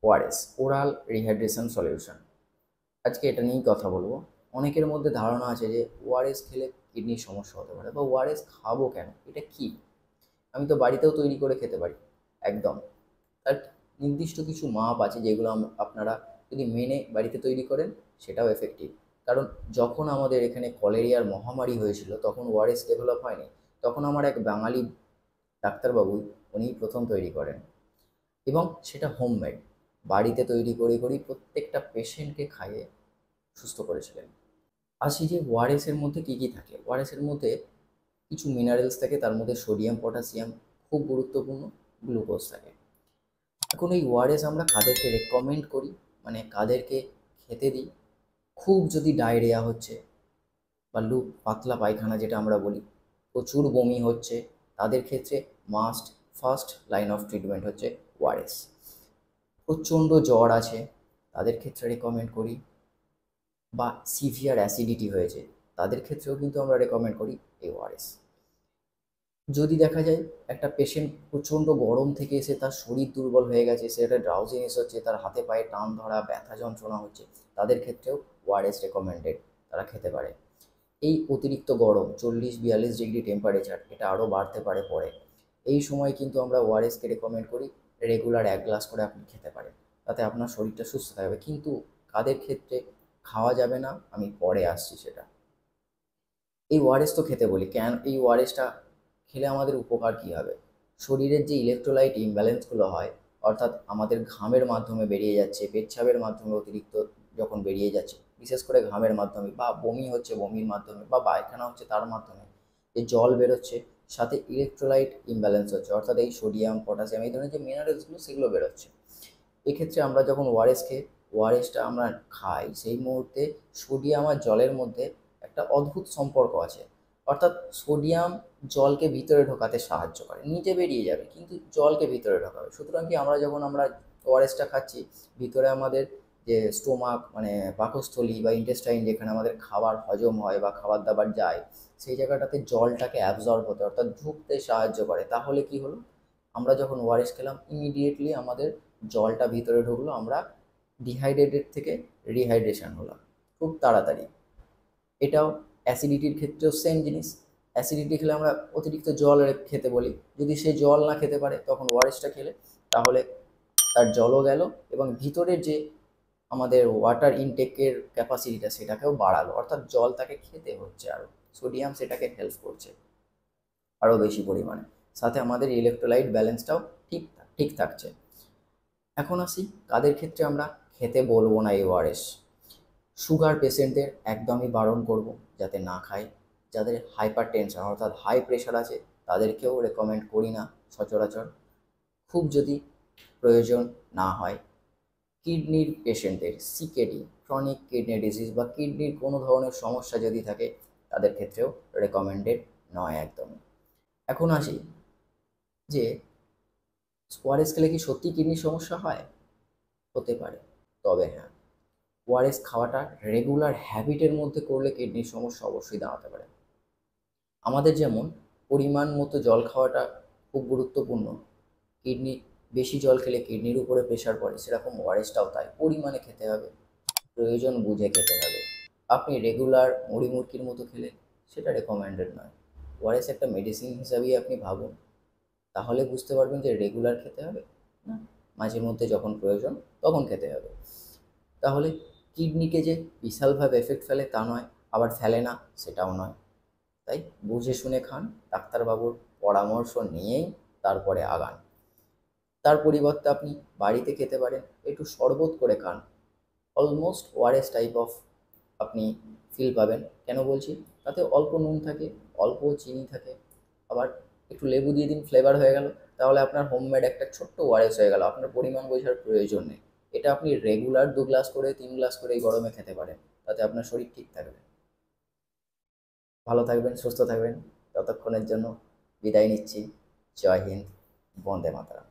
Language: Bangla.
ORS, oral rehydration solution. আজকে এটা নিয়েই কথা বলবো। অনেকের মধ্যে ধারণা আছে যে ওআরএস খেলে কিডনির সমস্যা হতে পারে, বা ওআরএস খাবো কেন, এটা কি? আমি তো বাড়িতেও তৈরি করে খেতে পারি। একদম। তার নির্দিষ্ট কিছু মাপ আছে যেগুলো আপনারা যদি মেনে বাড়িতে তৈরি করেন, সেটাও এফেক্টিভ। কারণ যখন আমাদের এখানে কলেরিয়ার মহামারী হয়েছিল তখন ওআরএস ডেভেলপ হয়নি। তখন আমার এক বাঙালি ডাক্তারবাবু, উনি প্রথম তৈরি করেন, এবং সেটা হোমমেড, বাড়িতে তৈরি করে করেই প্রত্যেকটা পেশেন্টকে খাইয়ে সুস্থ করেছিলেন। আসি যে ওআরএস এর মধ্যে কী কী থাকে। ওআরএস এর মধ্যে কিছু মিনারেলস থাকে, তার মধ্যে সোডিয়াম, পটাশিয়াম, খুব গুরুত্বপূর্ণ, গ্লুকোজ থাকে। এখন এই ওআরএস আমরা কাদেরকে রেকমেন্ড করি, মানে কাদেরকে খেতে দিই? খুব যদি ডায়রিয়া হচ্ছে, বা পাতলা পায়খানা যেটা আমরা বলি, প্রচুর বমি হচ্ছে, তাদের ক্ষেত্রে must first line of treatment হচ্ছে ওআরএস। প্রচণ্ড জ্বর আছে, তাদের ক্ষেত্রে রেকমেন্ড করি। বা সিভিয়ার অ্যাসিডিটি হয়েছে, তাদের ক্ষেত্রেও কিন্তু আমরা রেকমেন্ড করি এই ওআরএস। যদি দেখা যায় একটা পেশেন্ট প্রচণ্ড গরম থেকে এসে তার শরীর দুর্বল হয়ে গেছে, সে একটা ড্রাউজিনেস হচ্ছে, তার হাতে পায়ে টান ধরা, ব্যথা যন্ত্রণা হচ্ছে, তাদের ক্ষেত্রেও ওআরএস রেকমেন্ডেড, তারা খেতে পারে। এই অতিরিক্ত গরম 40-42 ডিগ্রি টেম্পারেচার, এটা আরও বাড়তে পারে পরে। এই সময় কিন্তু আমরা ওআরএসকে রেকমেন্ড করি রেগুলার 1 গ্লাস করে আপনি খেতে পারেন, তাতে আপনার শরীরটা সুস্থ থাকবে। কিন্তু কাদের ক্ষেত্রে খাওয়া যাবে না, আমি পরে আসছি সেটা। এই ওআরএস তো খেতে বলি কেন, এই ওআরএসটা খেলে আমাদের উপকার কী হবে? শরীরের যে ইলেকট্রোলাইট ইমব্যালেন্সগুলো হয়, অর্থাৎ আমাদের ঘামের মাধ্যমে বেরিয়ে যাচ্ছে, পেচ্ছাবের মাধ্যমে অতিরিক্ত যখন বেরিয়ে যাচ্ছে, বিশেষ করে ঘামের মাধ্যমে, বা বমি হচ্ছে বমির মাধ্যমে, বা পায়খানা হচ্ছে তার মাধ্যমে যে জল বেরোচ্ছে, সাথে ইলেকট্রোলাইট ইমব্যালেন্স হচ্ছে, অর্থাৎ এই সোডিয়াম, পটাশিয়াম, এই ধরনের যে মিনারেলসগুলো সেগুলো বেরোচ্ছে। এক্ষেত্রে আমরা যখন ওআরএসটা আমরা খাই, সেই মুহূর্তে সোডিয়াম আর জলের মধ্যে একটা অদ্ভুত সম্পর্ক আছে। অর্থাৎ সোডিয়াম জলকে ভিতরে ঢোকাতে সাহায্য করে, নিচে বেরিয়ে যাবে কিন্তু জলকে ভিতরে ঢোকাবে। সুতরাং কি, আমরা ওআরএসটা খাচ্ছি, ভিতরে আমাদের যে স্টোমাক, মানে পাকস্থলী বা ইন্টেস্টাইন, যেখানে আমাদের খাবার হজম হয় বা খাবার দাবার যায়, সেই জায়গাটাতে জলটাকে অ্যাবজর্ব হতে, অর্থাৎ ঢুকতে সাহায্য করে। তাহলে কি হলো, আমরা যখন ওআরএস খেলাম ইমিডিয়েটলি আমাদের জলটা ভিতরে ঢুকলো, আমরা ডিহাইড্রেটেড থেকে রিহাইড্রেশন হলাম খুব তাড়াতাড়ি। এটাও অ্যাসিডিটির ক্ষেত্রেও সেম জিনিস। অ্যাসিডিটি খেলে আমরা অতিরিক্ত জল খেতে বলি, যদি সে জল না খেতে পারে তখন ওআরএসটা খেলে, তাহলে তার জলও গেল, এবং ভিতরের যে আমাদের ওয়াটার ইনটেকের ক্যাপাসিটিটা সেটাকেও বাড়ালো, অর্থাৎ জল তাকে খেতে হচ্ছে আরও, সোডিয়াম সেটাকে হেল্প করছে আরও বেশি পরিমাণে, সাথে আমাদের ইলেকট্রোলাইট ব্যালেন্সটাও ঠিক ঠিক থাকছে। এখন আসি কাদের ক্ষেত্রে আমরা খেতে বলবো না এই ওআরএস। সুগার পেশেন্টদের একদমই বারণ করব যাতে না খায়। যাদের হাইপার টেনশন অর্থাৎ হাই প্রেশার আছে, তাদেরকেও রেকমেন্ড করি না সচরাচর, খুব যদি প্রয়োজন না হয়। কিডনির পেশেন্টদের, সিকেডি, ক্রনিক কিডনি ডিজিজ, বা কিডনির কোনো ধরনের সমস্যা যদি থাকে, তাদের ক্ষেত্রেও রেকমেন্ডেড নয় একদমই। এখন আসি যে ওআরএস খেলে কি সত্যি কিডনির সমস্যা হয়? হতে পারে, তবে হ্যাঁ, ওআরএস খাওয়াটা রেগুলার হ্যাবিটের মধ্যে করলে কিডনির সমস্যা অবশ্যই দাঁড়াতে পারে। আমাদের যেমন পরিমাণ মতো জল খাওয়াটা খুব গুরুত্বপূর্ণ, কিডনি বেশি জল খেলে কিডনির উপরে প্রেশার পড়ে, সেরকম ওআরএসটাও তাই পরিমাণে খেতে হবে, প্রয়োজন বুঝে খেতে হবে। আপনি রেগুলার মুড়ি মুড়কির মতো খেলে সেটা রেকমেন্ডেড নয়। ওআরএস একটা মেডিসিন হিসাবেই আপনি ভাবুন, তাহলে বুঝতে পারবেন যে রেগুলার খেতে হবে না, মাঝে মধ্যে যখন প্রয়োজন তখন খেতে হবে। তাহলে কিডনিকে যে বিশালভাবে এফেক্ট ফেলে তা নয়, আবার ফেলে না সেটাও নয়। তাই বুঝে শুনে খান, ডাক্তারবাবুর পরামর্শ নিয়েই তারপরে আগান। তার পরিবর্তে আপনি বাড়িতে খেতে পারেন, একটু শরবত করে খান, অলমোস্ট ওআরএস টাইপ অফ আপনি ফিল পাবেন। কেন বলছি, তাতে অল্প নুন থাকে, অল্প চিনি থাকে, আবার একটু লেবু দিয়ে দিন, ফ্লেভার হয়ে গেল, তাহলে আপনার হোমমেড একটা ছোট্ট ওআরএস হয়ে গেল। আপনার পরিমাণ বোঝার প্রয়োজন নেই। এটা আপনি রেগুলার 2 গ্লাস করে 3 গ্লাস করে এই গরমে খেতে পারেন, তাতে আপনার শরীর ঠিক থাকবে। ভালো থাকবেন, সুস্থ থাকবেন। ততক্ষণের জন্য বিদায় নিচ্ছি। জয় হিন্দ, বন্দে মাতরম।